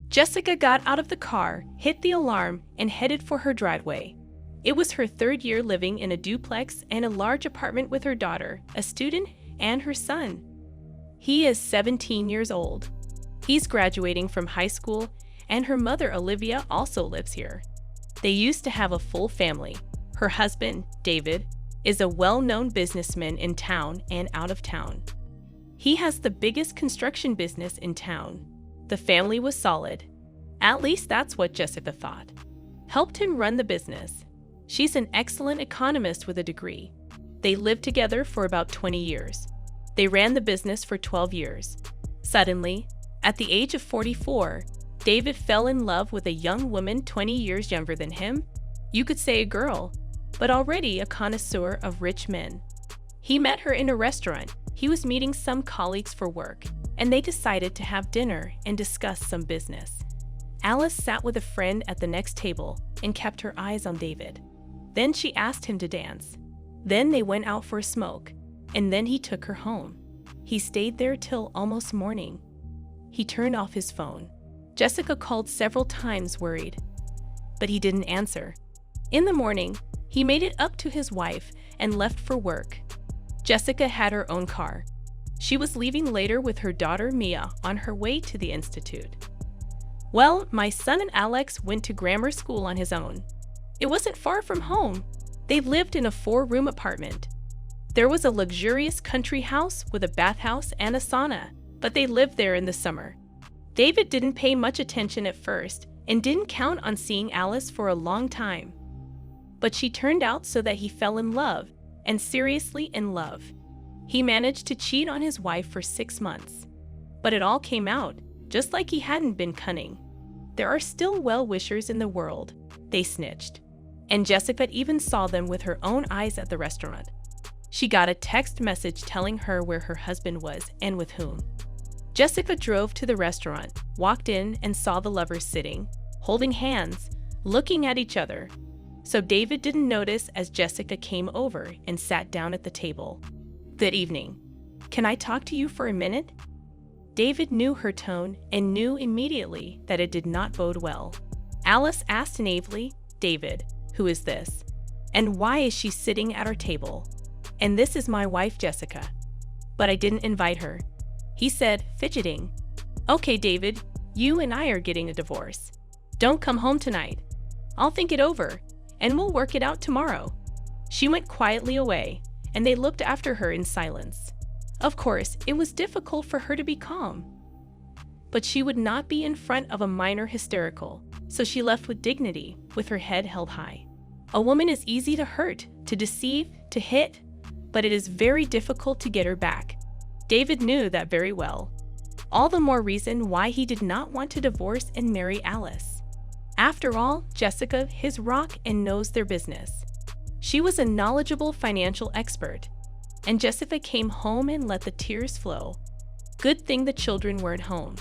Jessica got out of the car, hit the alarm, and headed for her driveway. It was her third year living in a duplex and a large apartment with her daughter, a student, and her son. He is 17 years old. He's graduating from high school, and her mother, Olivia, also lives here. They used to have a full family. Her husband, David, is a well-known businessman in town and out of town. He has the biggest construction business in town. The family was solid. At least that's what Jessica thought. Helped him run the business. She's an excellent economist with a degree. They lived together for about 20 years. They ran the business for 12 years. Suddenly, at the age of 44, David fell in love with a young woman 20 years younger than him. You could say a girl, but already a connoisseur of rich men. He met her in a restaurant. He was meeting some colleagues for work, and they decided to have dinner and discuss some business. Alice sat with a friend at the next table and kept her eyes on David. Then she asked him to dance. Then they went out for a smoke, and then he took her home. He stayed there till almost morning. He turned off his phone. Jessica called several times, worried, but he didn't answer. In the morning, he made it up to his wife and left for work. Jessica had her own car. She was leaving later with her daughter Mia on her way to the institute. Well, my son and Alex went to grammar school on his own. It wasn't far from home. They lived in a 4-room apartment. There was a luxurious country house with a bathhouse and a sauna, but they lived there in the summer. David didn't pay much attention at first and didn't count on seeing Alice for a long time. But she turned out so that he fell in love, and seriously in love. He managed to cheat on his wife for 6 months. But it all came out, just like he hadn't been cunning. There are still well-wishers in the world. They snitched. And Jessica even saw them with her own eyes at the restaurant. She got a text message telling her where her husband was and with whom. Jessica drove to the restaurant, walked in, and saw the lovers sitting, holding hands, looking at each other. So David didn't notice as Jessica came over and sat down at the table. "Good evening. Can I talk to you for a minute?" David knew her tone and knew immediately that it did not bode well. Alice asked naively, "David, who is this? And why is she sitting at our table? And this is my wife, Jessica. But I didn't invite her." He said, fidgeting. "Okay, David, you and I are getting a divorce. Don't come home tonight. I'll think it over, and we'll work it out tomorrow." She went quietly away, and they looked after her in silence. Of course, it was difficult for her to be calm. But she would not be in front of a minor hysterical, so she left with dignity, with her head held high. A woman is easy to hurt, to deceive, to hit, but it is very difficult to get her back. David knew that very well. All the more reason why he did not want to divorce and marry Alice. After all, Jessica, his rock, and knows their business. She was a knowledgeable financial expert, and Jessica came home and let the tears flow. Good thing the children weren't home.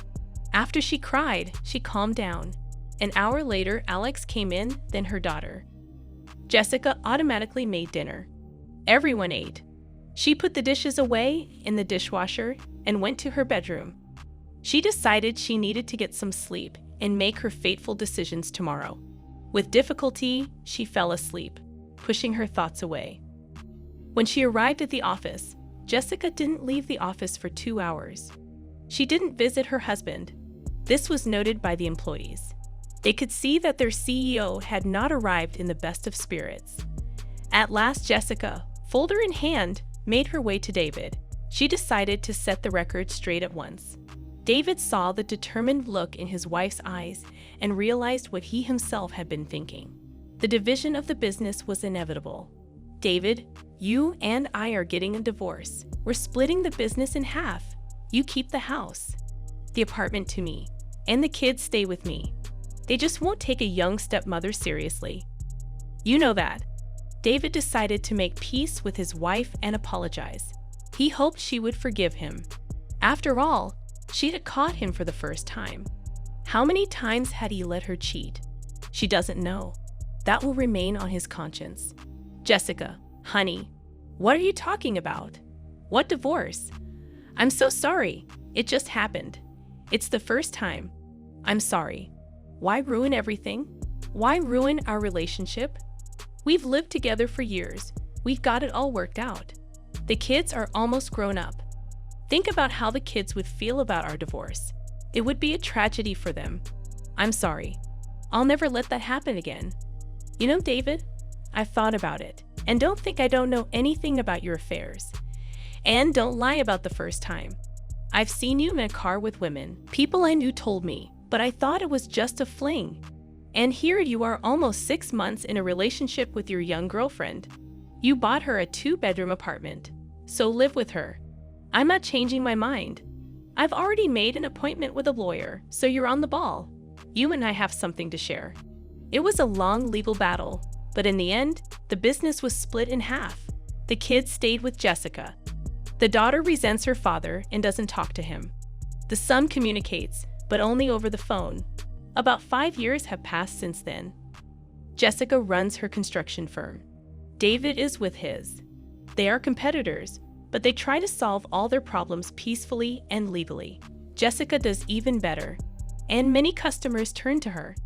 After she cried, she calmed down. An hour later, Alex came in, then her daughter. Jessica automatically made dinner. Everyone ate. She put the dishes away in the dishwasher and went to her bedroom. She decided she needed to get some sleep and make her fateful decisions tomorrow. With difficulty, she fell asleep, pushing her thoughts away. When she arrived at the office, Jessica didn't leave the office for 2 hours. She didn't visit her husband. This was noted by the employees. They could see that their CEO had not arrived in the best of spirits. At last, Jessica, folder in hand, made her way to David. She decided to set the record straight at once. David saw the determined look in his wife's eyes and realized what he himself had been thinking. The division of the business was inevitable. "David, you and I are getting a divorce. We're splitting the business in half. You keep the house, the apartment to me, and the kids stay with me. They just won't take a young stepmother seriously. You know that." David decided to make peace with his wife and apologize. He hoped she would forgive him. After all, she had caught him for the first time. How many times had he let her cheat? She doesn't know. That will remain on his conscience. "Jessica, honey, what are you talking about? What divorce? I'm so sorry. It just happened. It's the first time. I'm sorry. Why ruin everything? Why ruin our relationship? We've lived together for years. We've got it all worked out. The kids are almost grown up. Think about how the kids would feel about our divorce. It would be a tragedy for them. I'm sorry. I'll never let that happen again. You know, David, I've thought about it, and don't think I don't know anything about your affairs. And don't lie about the first time. I've seen you in a car with women. People I knew told me, but I thought it was just a fling. And here you are almost 6 months in a relationship with your young girlfriend. You bought her a 2-bedroom apartment, so live with her. I'm not changing my mind. I've already made an appointment with a lawyer, so you're on the ball. You and I have something to share. It was a long legal battle, but in the end, the business was split in half. The kids stayed with Jessica. The daughter resents her father and doesn't talk to him. The son communicates, but only over the phone. About 5 years have passed since then. Jessica runs her construction firm. David is with his. They are competitors, but they try to solve all their problems peacefully and legally. Jessica does even better, and many customers turn to her.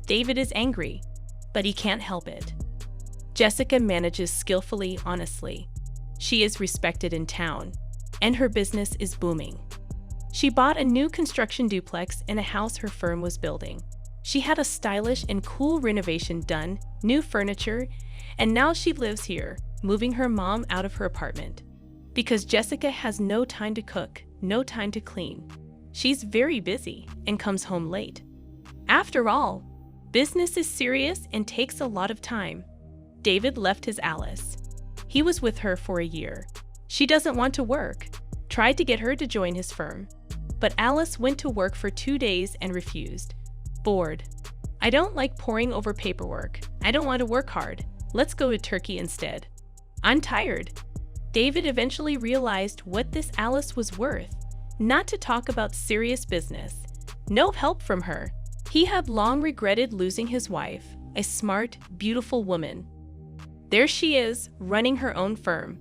David is angry, but he can't help it. Jessica manages skillfully, honestly. She is respected in town, and her business is booming. She bought a new construction duplex in a house her firm was building. She had a stylish and cool renovation done, new furniture, and now she lives here, moving her mom out of her apartment. Because Jessica has no time to cook, no time to clean. She's very busy and comes home late. After all, business is serious and takes a lot of time. David left his Alice. He was with her for a year. She doesn't want to work. Tried to get her to join his firm. But Alice went to work for 2 days and refused. Bored. I don't like poring over paperwork. I don't want to work hard. Let's go to Turkey instead. I'm tired. David eventually realized what this Alice was worth. Not to talk about serious business. No help from her. He had long regretted losing his wife, a smart, beautiful woman. There she is, running her own firm.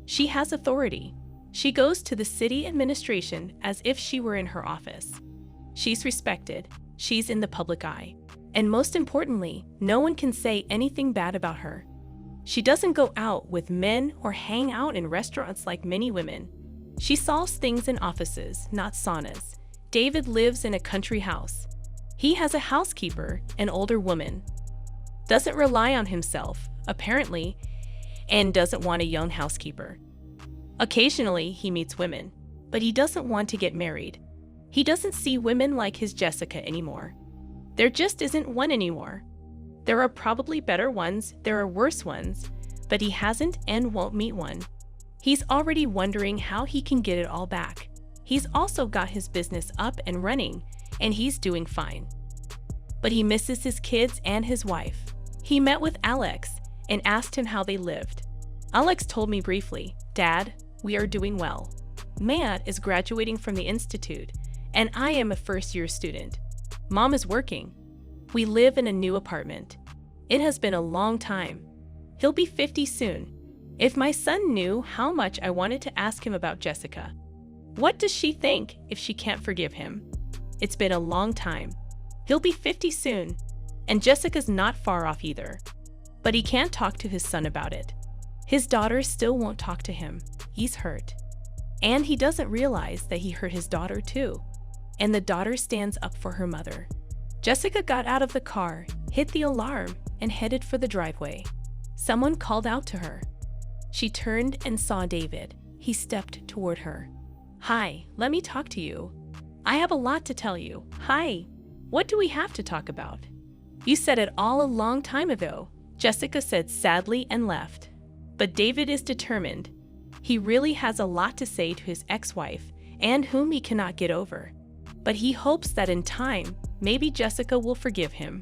She has authority. She goes to the city administration as if she were in her office. She's respected. She's in the public eye. And most importantly, no one can say anything bad about her. She doesn't go out with men or hang out in restaurants like many women. She solves things in offices, not saunas. David lives in a country house. He has a housekeeper, an older woman. Doesn't rely on himself, apparently, and doesn't want a young housekeeper. Occasionally, he meets women, but he doesn't want to get married. He doesn't see women like his Jessica anymore. There just isn't one anymore. There are probably better ones, there are worse ones, but he hasn't and won't meet one. He's already wondering how he can get it all back. He's also got his business up and running, and he's doing fine. But he misses his kids and his wife. He met with Alex and asked him how they lived. Alex told me briefly, "Dad, we are doing well. Matt is graduating from the institute, and I am a first-year student. Mom is working. We live in a new apartment. It has been a long time. He'll be 50 soon. If my son knew how much I wanted to ask him about Jessica. What does she think if she can't forgive him? It's been a long time. He'll be 50 soon, and Jessica's not far off either. But he can't talk to his son about it. His daughter still won't talk to him. He's hurt. And he doesn't realize that he hurt his daughter too. And the daughter stands up for her mother. Jessica got out of the car, hit the alarm, and headed for the driveway. Someone called out to her. She turned and saw David. He stepped toward her. "Hi, let me talk to you. I have a lot to tell you. Hi. What do we have to talk about?" "You said it all a long time ago," Jessica said sadly and left. But David is determined. He really has a lot to say to his ex-wife, and whom he cannot get over. But he hopes that in time, maybe Jessica will forgive him.